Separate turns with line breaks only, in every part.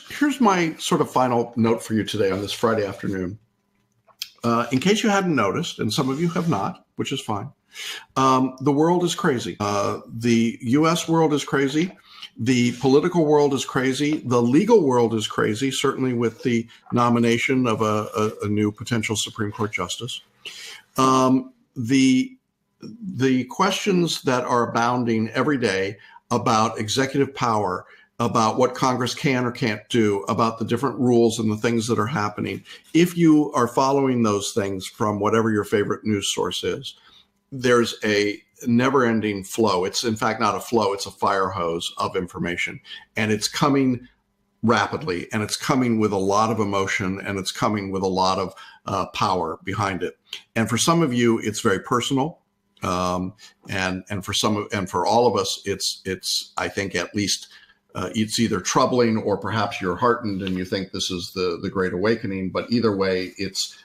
here's my sort of final note for you today on this Friday afternoon. In case you hadn't noticed, and some of you have not, which is fine, the world is crazy. The U.S. world is crazy. The political world is crazy. The legal world is crazy, certainly with the nomination of a new potential Supreme Court justice. The questions that are abounding every day about executive power, about what Congress can or can't do, about the different rules and the things that are happening. If you are following those things from whatever your favorite news source is, there's a never-ending flow. It's in fact not a flow, it's a fire hose of information. And it's coming rapidly, and it's coming with a lot of emotion, and it's coming with a lot of power behind it. And for some of you, it's very personal. And for all of us, it's I think at least it's either troubling or perhaps you're heartened and you think this is the Great Awakening. But either way, it's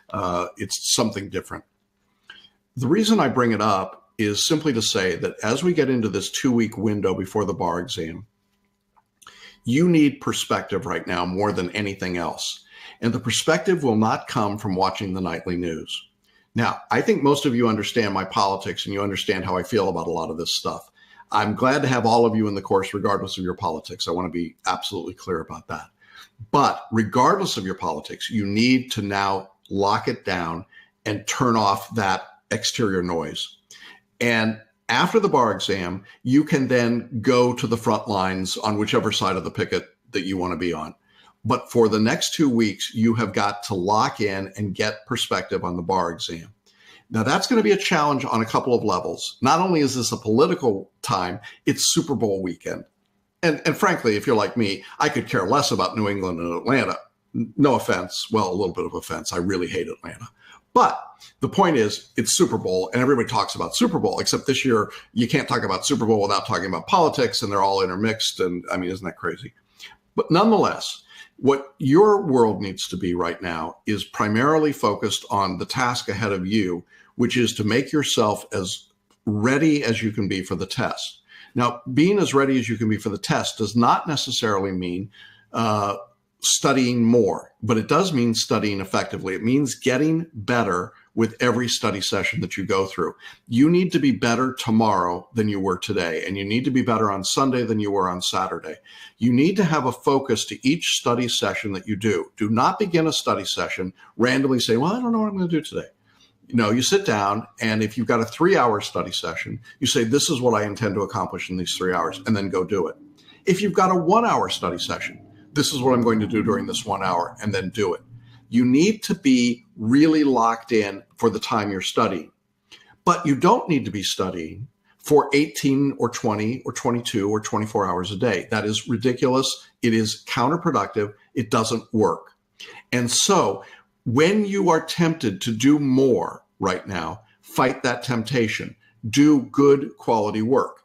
something different. The reason I bring it up is simply to say that as we get into this 2-week window before the bar exam, you need perspective right now more than anything else. And the perspective will not come from watching the nightly news. Now, I think most of you understand my politics and you understand how I feel about a lot of this stuff. I'm glad to have all of you in the course, regardless of your politics. I want to be absolutely clear about that. But regardless of your politics, you need to now lock it down and turn off that exterior noise. And after the bar exam, you can then go to the front lines on whichever side of the picket that you want to be on. But for the next 2 weeks, you have got to lock in and get perspective on the bar exam. Now, that's going to be a challenge on a couple of levels. Not only is this a political time, it's Super Bowl weekend. And frankly, if you're like me, I could care less about New England and Atlanta. No offense. Well, a little bit of offense. I really hate Atlanta. But the point is, it's Super Bowl, and everybody talks about Super Bowl, except this year, you can't talk about Super Bowl without talking about politics, and they're all intermixed. And I mean, isn't that crazy? But nonetheless, what your world needs to be right now is primarily focused on the task ahead of you, which is to make yourself as ready as you can be for the test. Now, being as ready as you can be for the test does not necessarily mean studying more, but it does mean studying effectively. It means getting better with every study session that you go through. You need to be better tomorrow than you were today, and you need to be better on Sunday than you were on Saturday. You need to have a focus to each study session that you do. Do not begin a study session randomly saying, well, I don't know what I'm going to do today. No, you sit down, and if you've got a 3-hour study session, you say, this is what I intend to accomplish in these 3 hours, and then go do it. If you've got a 1-hour study session, this is what I'm going to do during this 1 hour, and then do it. You need to be really locked in for the time you're studying. But you don't need to be studying for 18 or 20 or 22 or 24 hours a day. That is ridiculous. It is counterproductive. It doesn't work. And so when you are tempted to do more right now, fight that temptation. Do good quality work.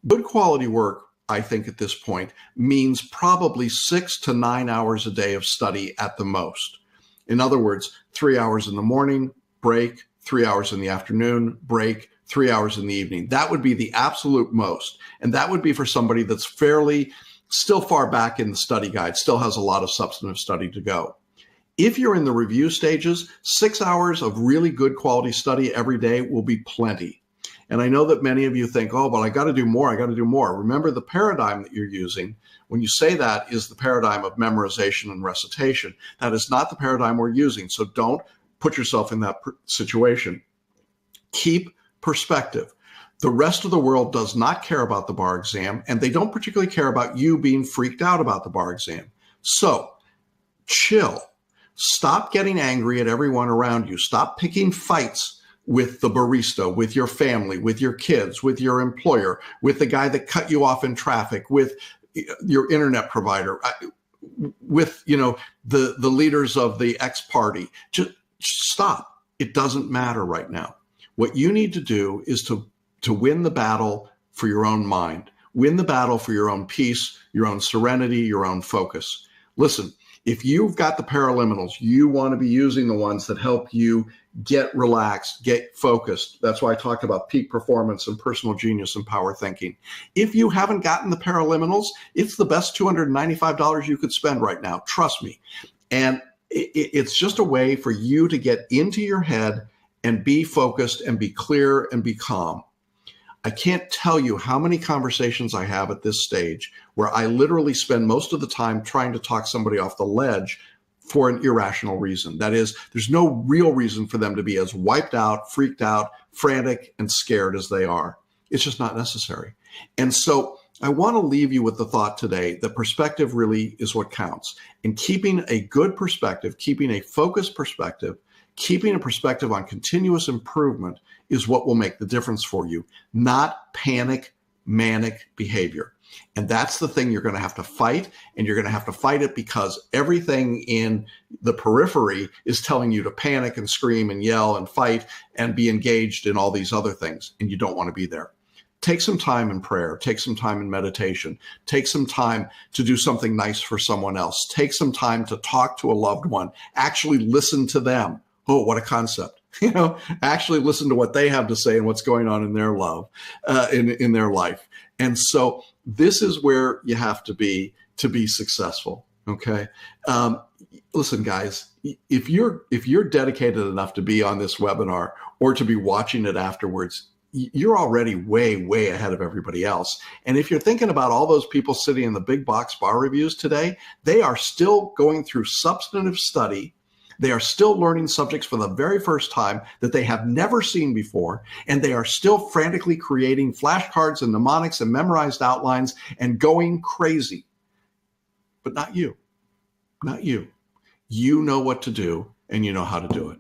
Good quality work, I think at this point, means probably 6 to 9 hours a day of study at the most. In other words, 3 hours in the morning, break, 3 hours in the afternoon, break, 3 hours in the evening. That would be the absolute most. And that would be for somebody that's fairly still far back in the study guide, still has a lot of substantive study to go. If you're in the review stages, 6 hours of really good quality study every day will be plenty. And I know that many of you think, oh, but I got to do more. I got to do more. Remember, the paradigm that you're using when you say that is the paradigm of memorization and recitation. That is not the paradigm we're using. So don't put yourself in that situation. Keep perspective. The rest of the world does not care about the bar exam, and they don't particularly care about you being freaked out about the bar exam. So chill. Stop getting angry at everyone around you. Stop picking fights with the barista, with your family, with your kids, with your employer, with the guy that cut you off in traffic, with your internet provider, with, the leaders of the X party. Just stop. It doesn't matter right now. What you need to do is to win the battle for your own mind, win the battle for your own peace, your own serenity, your own focus. Listen, If you've got the paraliminals, you want to be using the ones that help you get relaxed, get focused. That's why I talked about peak performance and personal genius and power thinking. If you haven't gotten the paraliminals, it's the best $295 you could spend right now. Trust me. And it's just a way for you to get into your head and be focused and be clear and be calm. I can't tell you how many conversations I have at this stage where I literally spend most of the time trying to talk somebody off the ledge for an irrational reason. That is, there's no real reason for them to be as wiped out, freaked out, frantic, and scared as they are. It's just not necessary. And so I want to leave you with the thought today that perspective really is what counts. And keeping a good perspective, keeping a focused perspective, keeping a perspective on continuous improvement is what will make the difference for you, not panic, manic behavior. And that's the thing you're going to have to fight, and you're going to have to fight it because everything in the periphery is telling you to panic and scream and yell and fight and be engaged in all these other things, and you don't want to be there. Take some time in prayer, take some time in meditation, take some time to do something nice for someone else, take some time to talk to a loved one, actually listen to them. Oh, what a concept. Actually listen to what they have to say and what's going on in their in their life. And so this is where you have to be successful. Okay. Listen, guys, if you're dedicated enough to be on this webinar or to be watching it afterwards, you're already way, way ahead of everybody else. And if you're thinking about all those people sitting in the big box bar reviews today, they are still going through substantive study. They are still learning subjects for the very first time that they have never seen before, and they are still frantically creating flashcards and mnemonics and memorized outlines and going crazy. But not you. Not you. You know what to do, and you know how to do it.